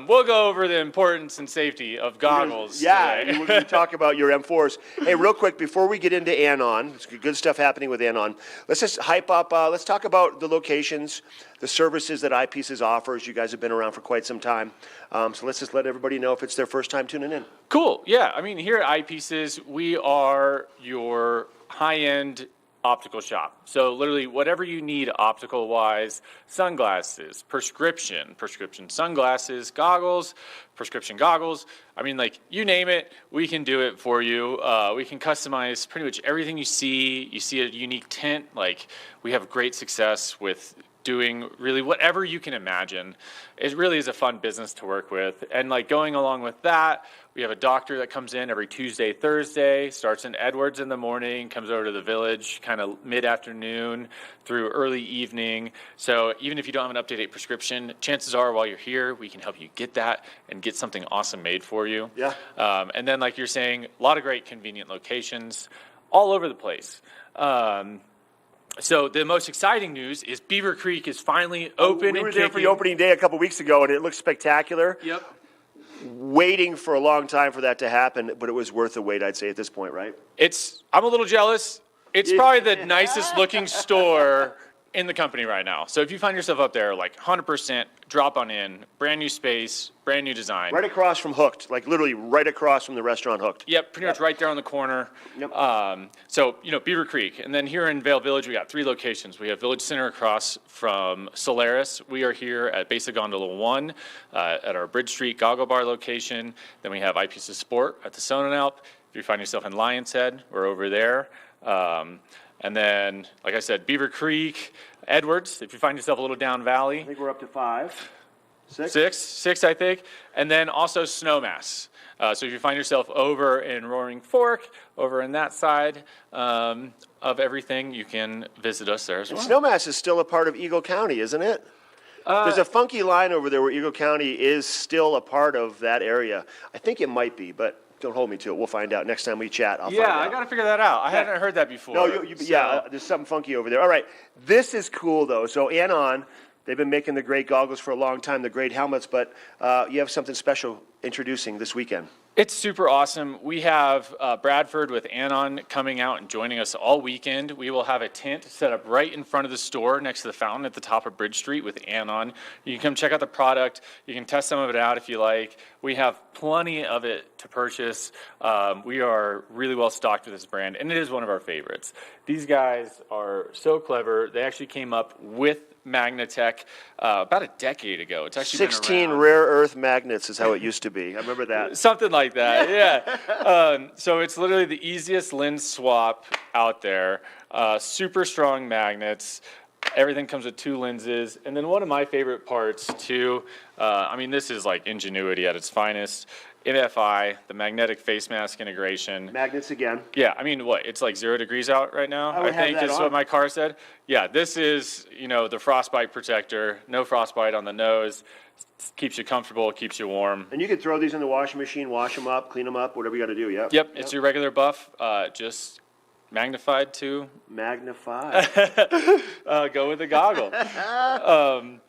we'll go over the importance and safety of goggles. Yeah, today. we're going to talk about your M4s. Hey, real quick, before we get into Anon, there's good stuff happening with Anon. Let's just hype up, let's talk about the locations, the services that Eye Pieces offers. You guys have been around for quite some time. So let's just let everybody know if it's their first time tuning in. Cool. Yeah. I mean, here at Eye Pieces, we are your high-end optical shop. So literally whatever you need optical-wise, sunglasses, prescription sunglasses, goggles, prescription goggles. I mean, like, you name it, we can do it for you. We can customize pretty much everything you see. You see a unique tint. Like, we have great success with doing really whatever you can imagine. It really is a fun business to work with. And like going along with that, we have a doctor that comes in every Tuesday, Thursday, starts in Edwards in the morning, comes over to the village kind of mid-afternoon through early evening. So even if you don't have an up-to-date prescription, chances are while you're here, we can help you get that and get something awesome made for you. Yeah. And then like you're saying, a lot of great convenient locations all over the place. So the most exciting news is Beaver Creek is finally open. We were and there for the kicking. opening day a couple weeks ago, and it looked spectacular. Yep. Waiting for a long time for that to happen, but it was worth the wait, I'd say, at this point, right? I'm a little jealous. It's probably the nicest looking store in the company right now. So if you find yourself up there, like 100% drop on in, brand new space, brand new design. Right across from Hooked, like literally right across from the restaurant Hooked. Yep, pretty much right there on the corner. Yep. So, Beaver Creek. And then here in Vail Village, we got 3 locations. We have Village Center across from Solaris. We are here at Base of Gondola 1 at our Bridge Street Goggle Bar location. Then we have Eye Pieces of Sport at the Sonenalp. If you find yourself in Lion's Head, we're over there. And then, like I said, Beaver Creek, Edwards, if you find yourself a little down valley. I think we're up to 5. 6, I think. And then also Snowmass. So if you find yourself over in Roaring Fork, over in that side of everything, you can visit us there as well. Snowmass is still a part of Eagle County, isn't it? There's a funky line over there where Eagle County is still a part of that area. I think it might be, but don't hold me to it. We'll find out next time we chat. I'll find out. I got to figure that out. I hadn't heard that before. No, there's something funky over there. All right, this is cool though. So Anon, they've been making the great goggles for a long time, the great helmets, but you have something special introducing this weekend. It's super awesome. We have Bradford with Anon coming out and joining us all weekend. We will have a tent set up right in front of the store next to the fountain at the top of Bridge Street with Anon. You can come check out the product. You can test some of it out if you like. We have plenty of it to purchase. We are really well stocked with this brand, and it is one of our favorites. These guys are so clever. They actually came up with Magnatech about a decade ago. It's actually 16 rare earth magnets is how it used to be. I remember that. Something like that, yeah. So it's literally the easiest lens swap out there. Super strong magnets. Everything comes with 2 lenses. And then one of my favorite parts too, I mean, this is like ingenuity at its finest. MFI, the magnetic face mask integration. Magnets again. Yeah, I mean, what? It's like 0 degrees out right now, I would have think that is on. what my car said. Yeah, this is, the frostbite protector. No frostbite on the nose. Keeps you comfortable, keeps you warm. And you can throw these in the washing machine, wash them up, clean them up, whatever you got to do. Yep. Yep, it's your regular buff, just magnified to. Magnified. Go with the goggle.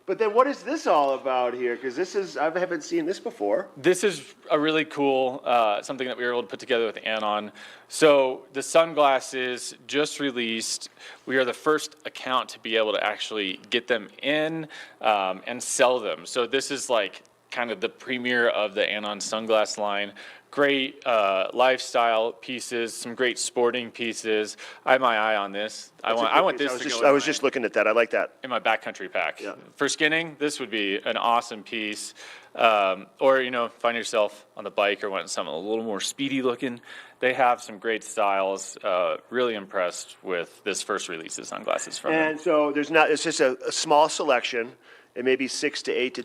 But then what is this all about here? Because I haven't seen this before. This is a really cool, something that we were able to put together with Anon. So the sunglasses just released. We are the first account to be able to actually get them in and sell them. So this is like kind of the premiere of the Anon sunglass line. Great lifestyle pieces, some great sporting pieces. I have my eye on this. I want this to go. I was just looking at that. I like that. In my backcountry pack. Yeah. For skinning, this would be an awesome piece. Or, find yourself on the bike or want something a little more speedy looking. They have some great styles. Really impressed with this first release of sunglasses from them. And so it's just a small selection. It may be 6 to 8 to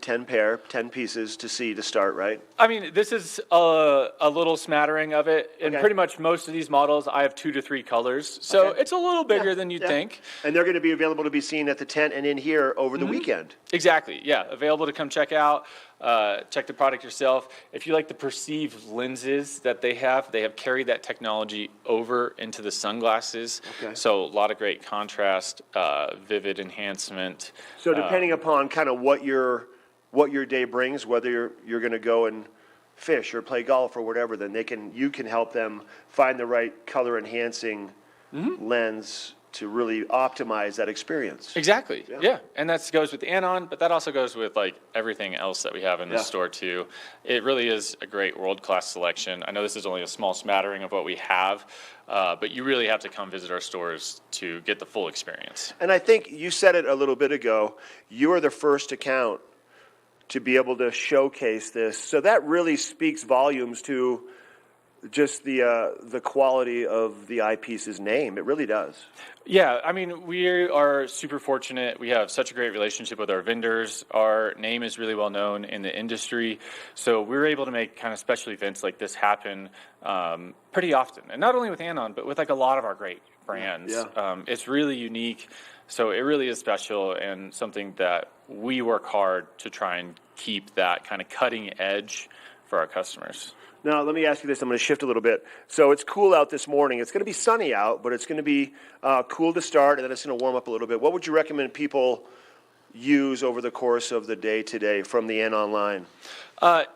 10 pieces to start, right? I mean, this is a little smattering of it. And pretty much most of these models, I have 2 to 3 colors. So it's a little bigger than you'd think. And they're going to be available to be seen at the tent and in here over the weekend. Exactly, yeah. Available to come check out. Check the product yourself. If you like the perceived lenses that they have carried that technology over into the sunglasses. Okay. So a lot of great contrast, vivid enhancement. So depending upon kind of what your day brings, whether you're going to go and fish or play golf or whatever, then you can help them find the right color enhancing lens to really optimize that experience. Exactly, yeah. And that goes with the Anon, but that also goes with like everything else that we have in the store too. It really is a great world-class selection. I know this is only a small smattering of what we have, but you really have to come visit our stores to get the full experience. And I think you said it a little bit ago, you are the first account to be able to showcase this. So that really speaks volumes to just the quality of the Eye Pieces name. It really does. Yeah, I mean, we are super fortunate. We have such a great relationship with our vendors. Our name is really well known in the industry. So we're able to make kind of special events like this happen pretty often. And not only with Anon, but with like a lot of our great brands. It's really unique. So it really is special and something that we work hard to try and keep that kind of cutting edge for our customers. Now, let me ask you this. I'm going to shift a little bit. So it's cool out this morning. It's going to be sunny out, but it's going to be cool to start, and then it's going to warm up a little bit. What would you recommend people use over the course of the day today from the Anon line?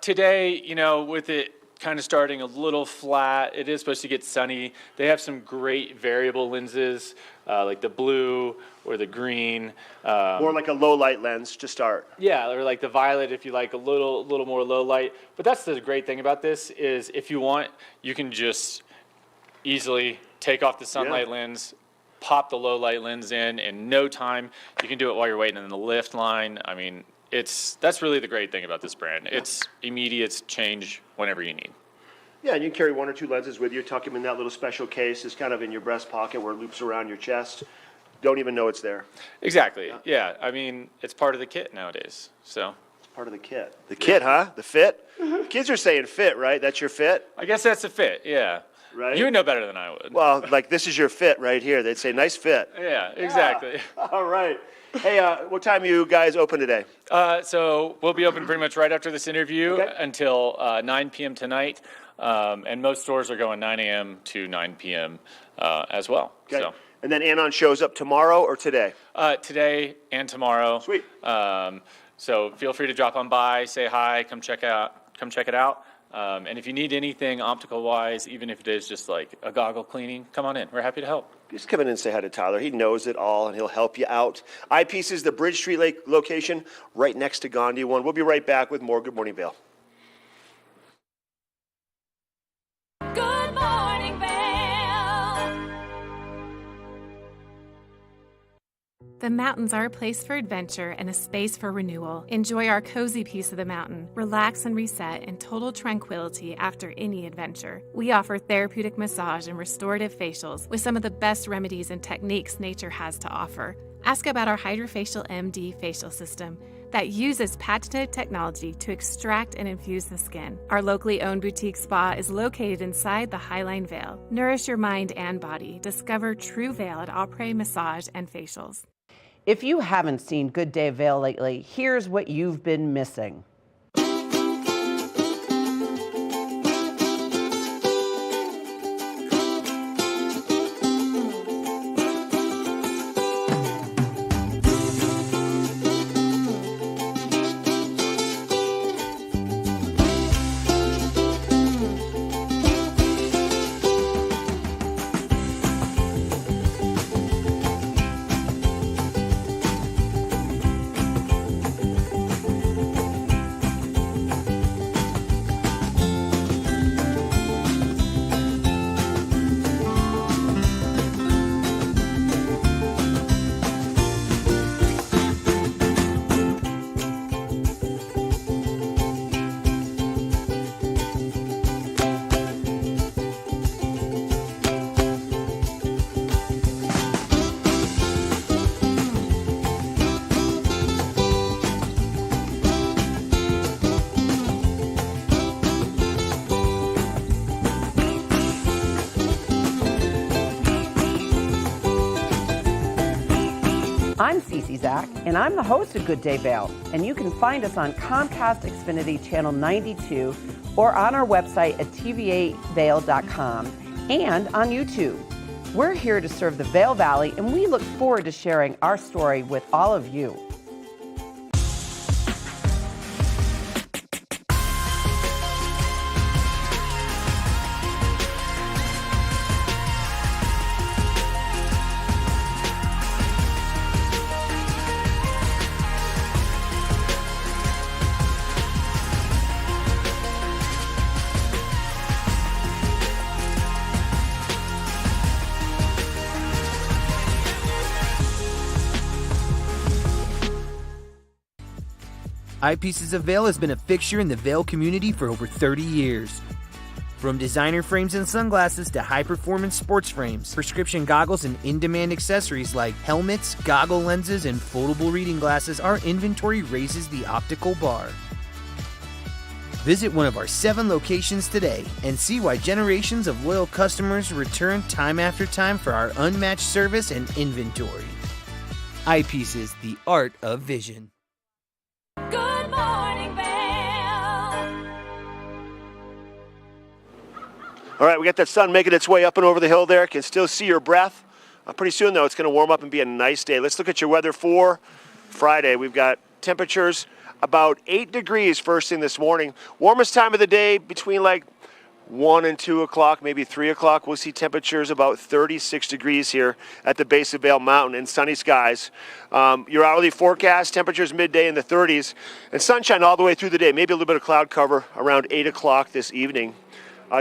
Today, with it kind of starting a little flat, it is supposed to get sunny. They have some great variable lenses, like the blue or the green. More like a low light lens to start. Yeah, or like the violet if you like a little more low light. But that's the great thing about this is if you want, you can just easily take off the sunlight lens, pop the low light lens in no time. You can do it while you're waiting in the lift line. I mean, that's really the great thing about this brand. It's immediate change whenever you need. Yeah, and you can carry 1 or 2 lenses with you, tuck them in that little special case. It's kind of in your breast pocket where it loops around your chest. Don't even know it's there. Exactly, yeah. I mean, it's part of the kit nowadays, so. It's part of the kit. The kit, huh? The fit? Kids are saying fit, right? That's your fit? I guess that's a fit, yeah. Right? You would know better than I would. Well, like this is your fit right here. They'd say, nice fit. Yeah, exactly. All right. Hey, what time are you guys open today? So we'll be open pretty much right after this interview until 9 p.m. tonight. And most stores are going 9 a.m. to 9 p.m. As well. Okay. So. And then Anon shows up tomorrow or today? Today and tomorrow. Sweet. So feel free to drop on by, say hi, come check it out. And if you need anything optical-wise, even if it is just like a goggle cleaning, come on in. We're happy to help. Just come in and say hi to Tyler. He knows it all, and he'll help you out. Eye Pieces, the Bridge Street Lake location, right next to Gandhi 1. We'll be right back with more Good Morning Vail. Good morning, Vail. The mountains are a place for adventure and a space for renewal. Enjoy our cozy piece of the mountain. Relax and reset in total tranquility after any adventure. We offer therapeutic massage and restorative facials with some of the best remedies and techniques nature has to offer. Ask about our Hydrofacial MD facial system that uses patented technology to extract and infuse the skin. Our locally owned boutique spa is located inside the Highline Vail. Nourish your mind and body. Discover true Vail at Après Massage and Facials. If you haven't seen Good Day Vail lately, here's what you've been missing. I'm Cece Zach, and I'm the host of Good Day Vail, and you can find us on Comcast Xfinity Channel 92 or on our website at tv8vail.com and on YouTube. We're here to serve the Vail Valley, and we look forward to sharing our story with all of you. Eye Pieces of Vail has been a fixture in the Vail community for over 30 years. From designer frames and sunglasses to high-performance sports frames, prescription goggles, and in-demand accessories like helmets, goggle lenses, and foldable reading glasses, our inventory raises the optical bar. Visit one of our 7 locations today and see why generations of loyal customers return time after time for our unmatched service and inventory. Eye Pieces, the art of vision. Good morning, Vail. All right, we got that sun making its way up and over the hill there. Can still see your breath. Pretty soon, though, it's going to warm up and be a nice day. Let's look at your weather for Friday. We've got temperatures about 8 degrees first thing this morning. Warmest time of the day between like 1 and 2 o'clock, maybe 3 o'clock. We'll see temperatures about 36 degrees here at the base of Vail Mountain and sunny skies. Your hourly forecast, temperatures midday in the 30s and sunshine all the way through the day. Maybe a little bit of cloud cover around 8 o'clock this evening.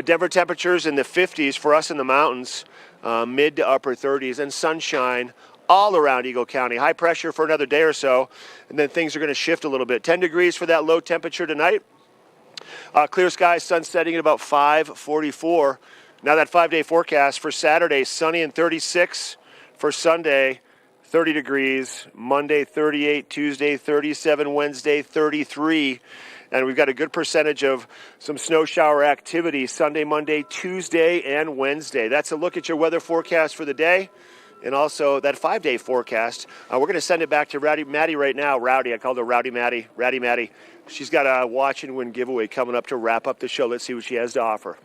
Denver temperatures in the 50s for us in the mountains, mid to upper 30s, and sunshine all around Eagle County. High pressure for another day or so, and then things are going to shift a little bit. 10 degrees for that low temperature tonight. Clear skies, sun setting at about 5:44. Now that 5-day forecast for Saturday, sunny and 36. For Sunday, 30 degrees. Monday, 38. Tuesday, 37. Wednesday, 33. And we've got a good percentage of some snow shower activity Sunday, Monday, Tuesday, and Wednesday. That's a look at your weather forecast for the day. And also that 5-day forecast. We're going to send it back to Maddie right now. Rowdy, I called her Rowdy Maddie. Rowdy Maddie. She's got a watch and win giveaway coming up to wrap up the show. Let's see what she has to offer.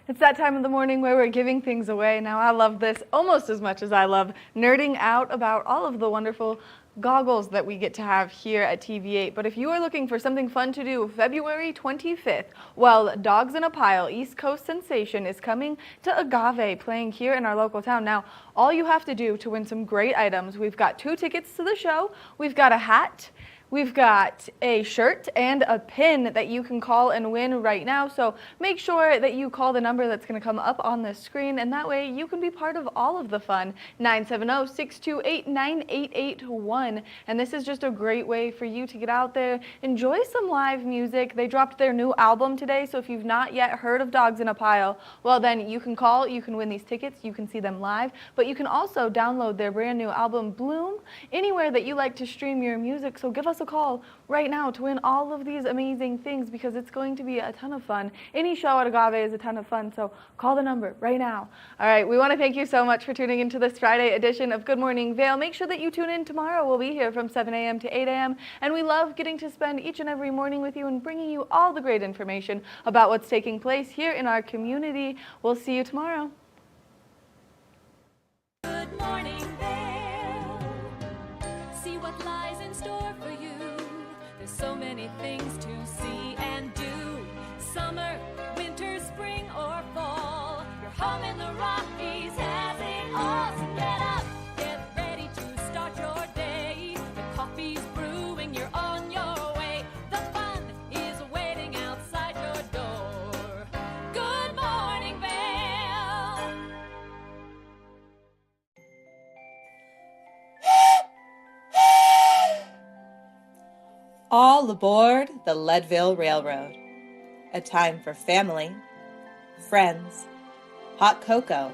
It's that time of the morning where we're giving things away. Now, I love this almost as much as I love nerding out about all of the wonderful goggles that we get to have here at TV8. But if you are looking for something fun to do February 25th, well, Dogs in a Pile, East Coast Sensation, is coming to Agave, playing here in our local town. Now, all you have to do to win some great items, we've got 2 tickets to the show, we've got a hat, we've got a shirt and a pin that you can call and win right now. So make sure that you call the number that's going to come up on the screen, and that way you can be part of all of the fun. 970-628-9881. And this is just a great way for you to get out there, enjoy some live music. They dropped their new album today, so if you've not yet heard of Dogs in a Pile, well, then you can call, you can win these tickets, you can see them live, but you can also download their brand new album, Bloom, anywhere that you like to stream your music. So give us a call right now to win all of these amazing things, because it's going to be a ton of fun. Any show at Agave is a ton of fun, so call the number right now. All right, we want to thank you so much for tuning into this Friday edition of Good Morning Vail. Make sure that you tune in tomorrow. We'll be here from 7 a.m. to 8 a.m., and we love getting to spend each and every morning with you and bringing you all the great information about what's taking place here in our community. We'll see you tomorrow. Good morning, Vail. See what lies in store for you. There's so many things to see and do. Summer, winter, spring, or fall. Your home in the Rockies has it all. So get up, get ready to start your day. The coffee's brewing, you're on your way. The fun is waiting outside your door. Good morning, Vail. All aboard the Leadville Railroad. A time for family, friends, hot cocoa,